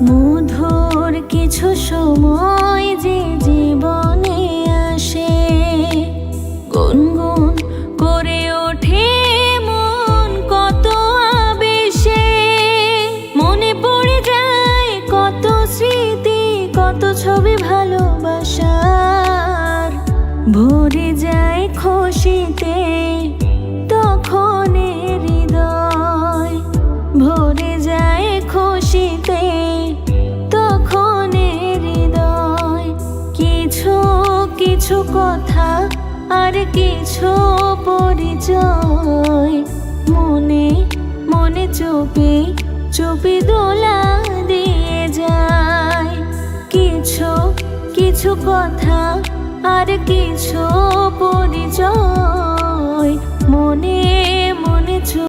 মধুর কিছু সময় যে জীবনে আসে, গুনগুন করে ওঠে মন কত আবেশে। মনে পড়ে যায় কত স্মৃতি, কত ছবি ভালোবাসার। ভরে যায় খুশিতে তখন হৃদয়, ভরে যায় খুশিতে তখন হৃদয়। কিছু কিছু কথা আর কিছু পরিচয়, মনে মনে চুপি চুপি দোলা দিয়ে যায়। কিছু কিছু কথা আর কিছু পরিচয়, মনে